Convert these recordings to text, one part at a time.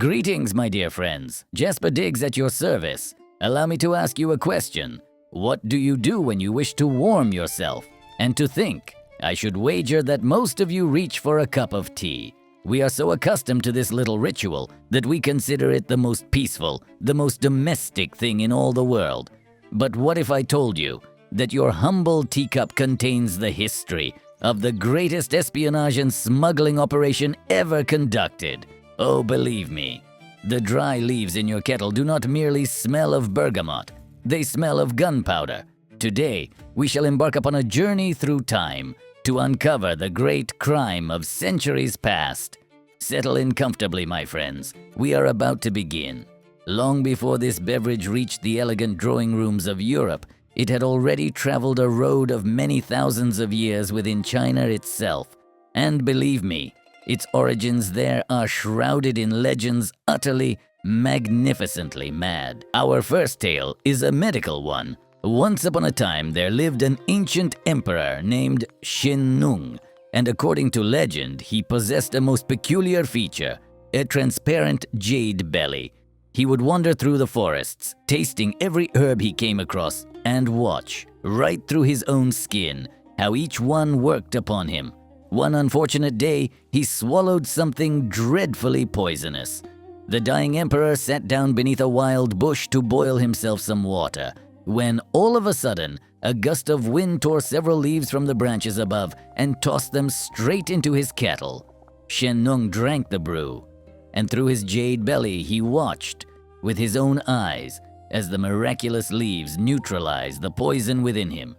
Greetings, my dear friends. Jasper Diggs at your service. Allow me to ask you a question. What do you do when you wish to warm yourself? And to think, I should wager that most of you reach for a cup of tea. We are so accustomed to this little ritual that we consider it the most peaceful, the most domestic thing in all the world. But what if I told you that your humble teacup contains the history of the greatest espionage and smuggling operation ever conducted? Oh, believe me, the dry leaves in your kettle do not merely smell of bergamot, they smell of gunpowder. Today, we shall embark upon a journey through time to uncover the great crime of centuries past. Settle in comfortably, my friends. We are about to begin. Long before this beverage reached the elegant drawing rooms of Europe, it had already traveled a road of many thousands of years within China itself. And believe me, its origins there are shrouded in legends utterly, magnificently mad. Our first tale is a medical one. Once upon a time there lived an ancient emperor named Shen Nung, and according to legend, he possessed a most peculiar feature, a transparent jade belly. He would wander through the forests, tasting every herb he came across, and watch, right through his own skin, how each one worked upon him. One unfortunate day, he swallowed something dreadfully poisonous. The dying emperor sat down beneath a wild bush to boil himself some water, when all of a sudden, a gust of wind tore several leaves from the branches above and tossed them straight into his kettle. Shen Nung drank the brew, and through his jade belly he watched, with his own eyes, as the miraculous leaves neutralized the poison within him.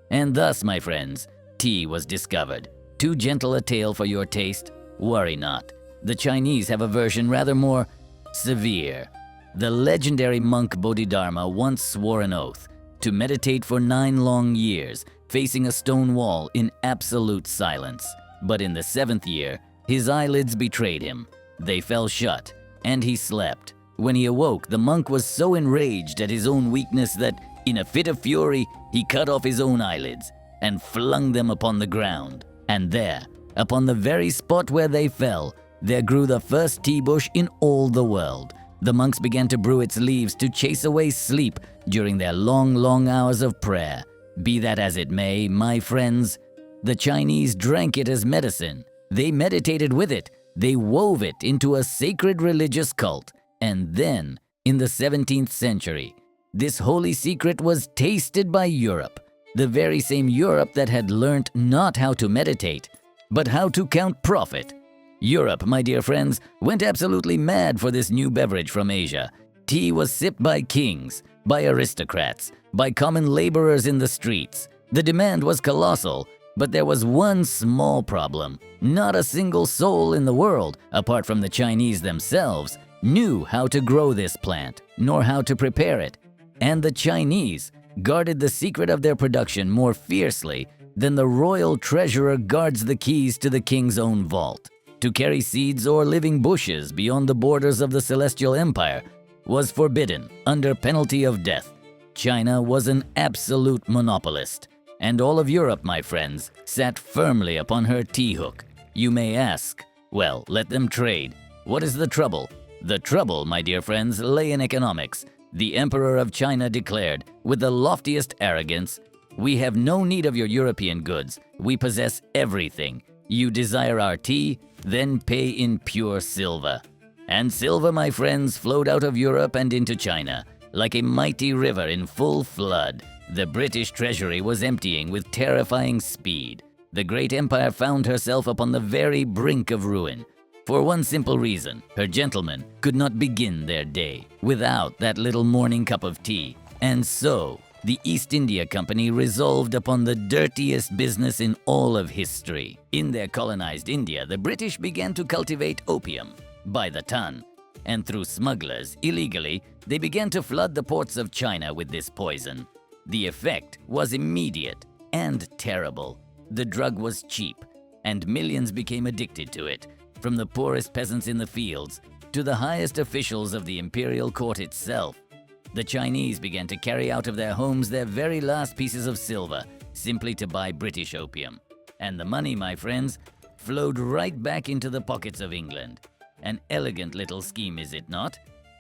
And thus, my friends, tea was discovered. Too gentle a tale for your taste? Worry not. The Chinese have a version rather more severe. The legendary monk Bodhidharma once swore an oath to meditate for 9 long years, facing a stone wall in absolute silence. But in the 7th year, his eyelids betrayed him. They fell shut, and he slept. When he awoke, the monk was so enraged at his own weakness that, in a fit of fury, he cut off his own eyelids and flung them upon the ground. And there, upon the very spot where they fell, there grew the first tea bush in all the world. The monks began to brew its leaves to chase away sleep during their long, long hours of prayer. Be that as it may, my friends, the Chinese drank it as medicine. They meditated with it. They wove it into a sacred religious cult. And then, in the 17th century, this holy secret was tasted by Europe. The very same Europe that had learnt not how to meditate, but how to count profit. Europe, my dear friends, went absolutely mad for this new beverage from Asia. Tea was sipped by kings, by aristocrats, by common laborers in the streets. The demand was colossal, but there was one small problem. Not a single soul in the world, apart from the Chinese themselves, knew how to grow this plant, nor how to prepare it. And the Chinese guarded the secret of their production more fiercely than the royal treasurer guards the keys to the king's own vault. To carry seeds or living bushes beyond the borders of the Celestial Empire was forbidden under penalty of death. China was an absolute monopolist, and all of Europe, my friends, sat firmly upon her tea hook. You may ask, well, let them trade. What is the trouble? The trouble, my dear friends, lay in economics. The Emperor of China declared, with the loftiest arrogance, "We have no need of your European goods. We possess everything. You desire our tea? Then pay in pure silver." And silver, my friends, flowed out of Europe and into China. Like a mighty river in full flood, the British treasury was emptying with terrifying speed. The great empire found herself upon the very brink of ruin. For one simple reason, her gentlemen could not begin their day without that little morning cup of tea. And so, the East India Company resolved upon the dirtiest business in all of history. In their colonized India, the British began to cultivate opium by the ton. And through smugglers, illegally, they began to flood the ports of China with this poison. The effect was immediate and terrible. The drug was cheap, and millions became addicted to it. From the poorest peasants in the fields to the highest officials of the imperial court itself. The Chinese began to carry out of their homes their very last pieces of silver simply to buy British opium. And the money, my friends, flowed right back into the pockets of England. An elegant little scheme, is it not?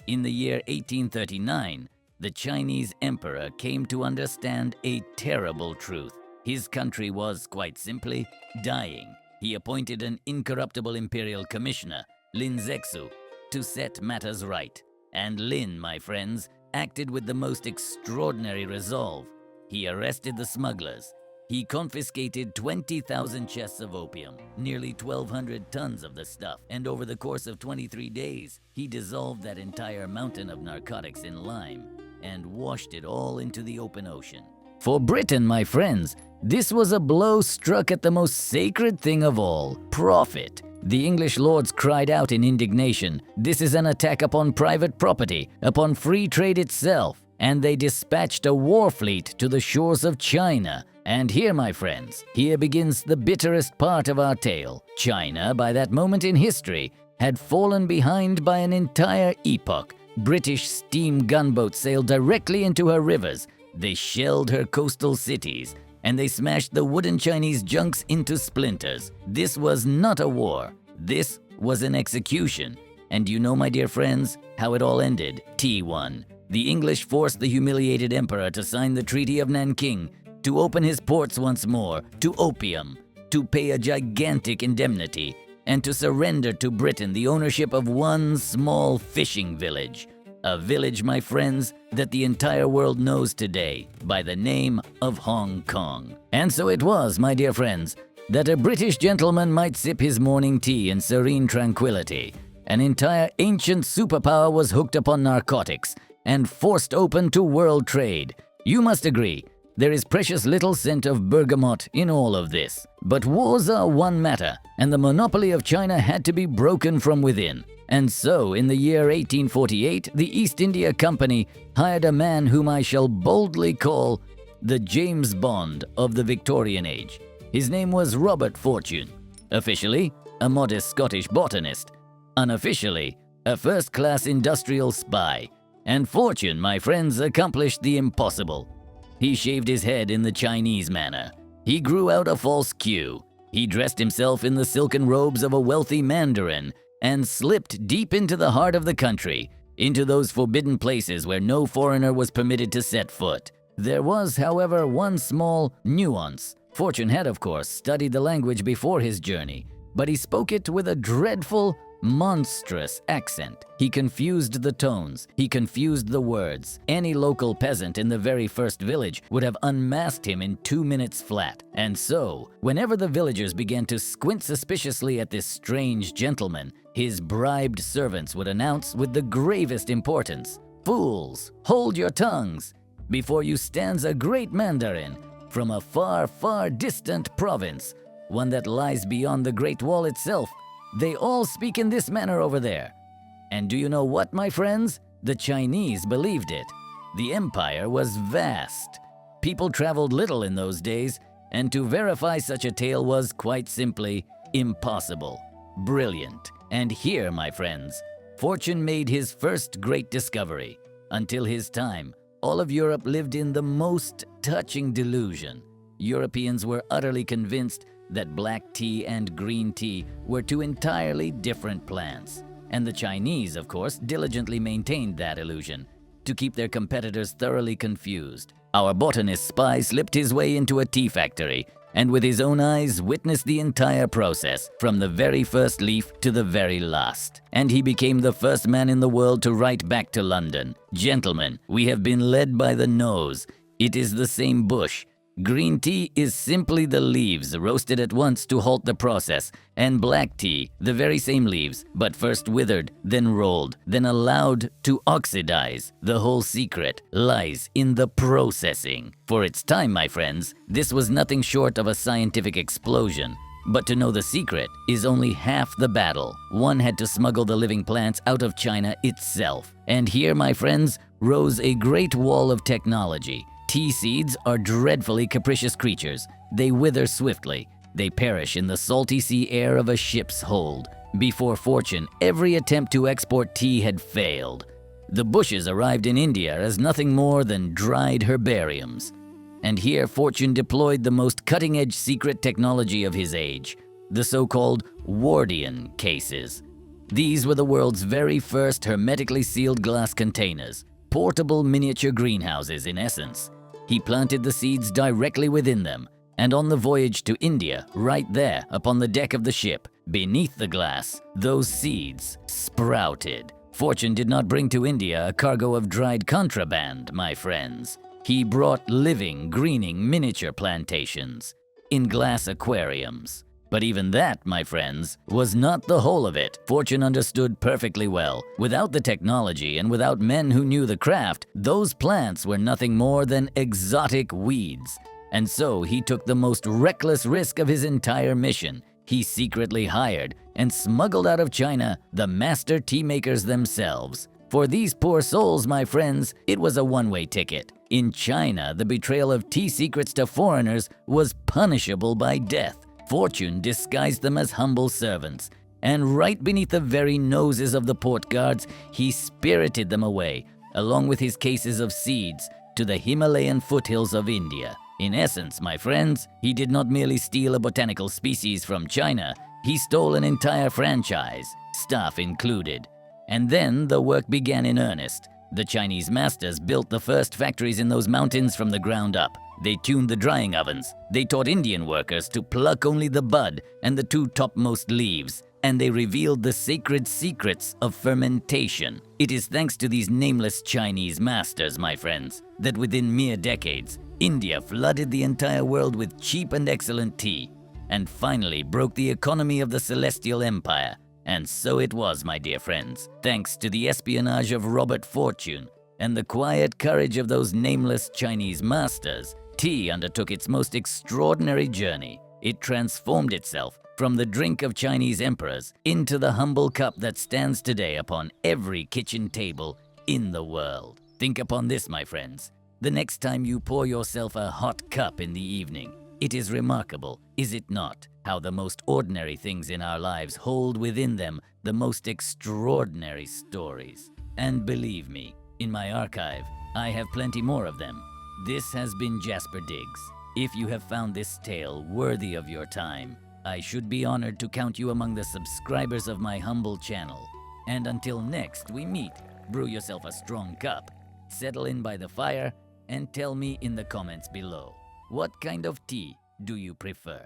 In the year 1839, the Chinese emperor came to understand a terrible truth. His country was, quite simply, dying. He appointed an incorruptible imperial commissioner, Lin Zexu, to set matters right. And Lin, my friends, acted with the most extraordinary resolve. He arrested the smugglers. He confiscated 20,000 chests of opium, nearly 1,200 tons of the stuff, and over the course of 23 days, he dissolved that entire mountain of narcotics in lime and washed it all into the open ocean. For Britain, my friends, this was a blow struck at the most sacred thing of all, profit. The English lords cried out in indignation, "This is an attack upon private property, upon free trade itself," and they dispatched a war fleet to the shores of China. And here, my friends, here begins the bitterest part of our tale. China, by that moment in history, had fallen behind by an entire epoch. British steam gunboats sailed directly into her rivers. They shelled her coastal cities, and they smashed the wooden Chinese junks into splinters. This was not a war. This was an execution. And you know, my dear friends, how it all ended. Tea won. The English forced the humiliated emperor to sign the Treaty of Nanking, to open his ports once more to opium, to pay a gigantic indemnity, and to surrender to Britain the ownership of one small fishing village. A village, my friends, that the entire world knows today by the name of Hong Kong. And so it was, my dear friends, that a British gentleman might sip his morning tea in serene tranquility. An entire ancient superpower was hooked upon narcotics and forced open to world trade. You must agree, there is precious little scent of bergamot in all of this. But wars are one matter, and the monopoly of China had to be broken from within. And so, in the year 1848, the East India Company hired a man whom I shall boldly call the James Bond of the Victorian age. His name was Robert Fortune. Officially, a modest Scottish botanist. Unofficially, a first-class industrial spy. And Fortune, my friends, accomplished the impossible. He shaved his head in the Chinese manner. He grew out a false queue. He dressed himself in the silken robes of a wealthy mandarin and slipped deep into the heart of the country, into those forbidden places where no foreigner was permitted to set foot. There was, however, one small nuance. Fortune had, of course, studied the language before his journey, but he spoke it with a dreadful, monstrous accent. He confused the tones, he confused the words. Any local peasant in the very first village would have unmasked him in 2 minutes flat. And so, whenever the villagers began to squint suspiciously at this strange gentleman, his bribed servants would announce with the gravest importance, "Fools, hold your tongues! Before you stands a great mandarin from a far, far distant province, one that lies beyond the Great Wall itself. They all speak in this manner over there." And do you know what, my friends? The Chinese believed it. The empire was vast. People traveled little in those days, and to verify such a tale was, quite simply, impossible. Brilliant. And here, my friends, Fortune made his first great discovery. Until his time, all of Europe lived in the most touching delusion. Europeans were utterly convinced that black tea and green tea were two entirely different plants. And the Chinese, of course, diligently maintained that illusion to keep their competitors thoroughly confused. Our botanist spy slipped his way into a tea factory and with his own eyes witnessed the entire process, from the very first leaf to the very last. And he became the first man in the world to write back to London, "Gentlemen, we have been led by the nose. It is the same bush. Green tea is simply the leaves roasted at once to halt the process, and black tea, the very same leaves, but first withered, then rolled, then allowed to oxidize. The whole secret lies in the processing." For its time, my friends, this was nothing short of a scientific explosion. But to know the secret is only half the battle. One had to smuggle the living plants out of China itself. And here, my friends, rose a great wall of technology. Tea seeds are dreadfully capricious creatures. They wither swiftly. They perish in the salty sea air of a ship's hold. Before Fortune, every attempt to export tea had failed. The bushes arrived in India as nothing more than dried herbariums. And here Fortune deployed the most cutting-edge secret technology of his age, the so-called Wardian cases. These were the world's very first hermetically sealed glass containers, portable miniature greenhouses in essence. He planted the seeds directly within them, and on the voyage to India, right there upon the deck of the ship, beneath the glass, those seeds sprouted. Fortune did not bring to India a cargo of dried contraband, my friends. He brought living, greening miniature plantations in glass aquariums. But even that, my friends, was not the whole of it. Fortune understood perfectly well. Without the technology and without men who knew the craft, those plants were nothing more than exotic weeds. And so he took the most reckless risk of his entire mission. He secretly hired and smuggled out of China the master tea makers themselves. For these poor souls, my friends, it was a one-way ticket. In China, the betrayal of tea secrets to foreigners was punishable by death. Fortune disguised them as humble servants, and right beneath the very noses of the port guards, he spirited them away, along with his cases of seeds, to the Himalayan foothills of India. In essence, my friends, he did not merely steal a botanical species from China, he stole an entire franchise, staff included. And then the work began in earnest. The Chinese masters built the first factories in those mountains from the ground up. They tuned the drying ovens. They taught Indian workers to pluck only the bud and the two topmost leaves. And they revealed the sacred secrets of fermentation. It is thanks to these nameless Chinese masters, my friends, that within mere decades, India flooded the entire world with cheap and excellent tea, and finally broke the economy of the Celestial Empire. And so it was, my dear friends, thanks to the espionage of Robert Fortune and the quiet courage of those nameless Chinese masters, tea undertook its most extraordinary journey. It transformed itself from the drink of Chinese emperors into the humble cup that stands today upon every kitchen table in the world. Think upon this, my friends. The next time you pour yourself a hot cup in the evening, it is remarkable, is it not, how the most ordinary things in our lives hold within them the most extraordinary stories. And believe me, in my archive, I have plenty more of them. This has been Jasper Diggs. If you have found this tale worthy of your time, I should be honored to count you among the subscribers of my humble channel. And until next we meet, brew yourself a strong cup, settle in by the fire, and tell me in the comments below, what kind of tea do you prefer?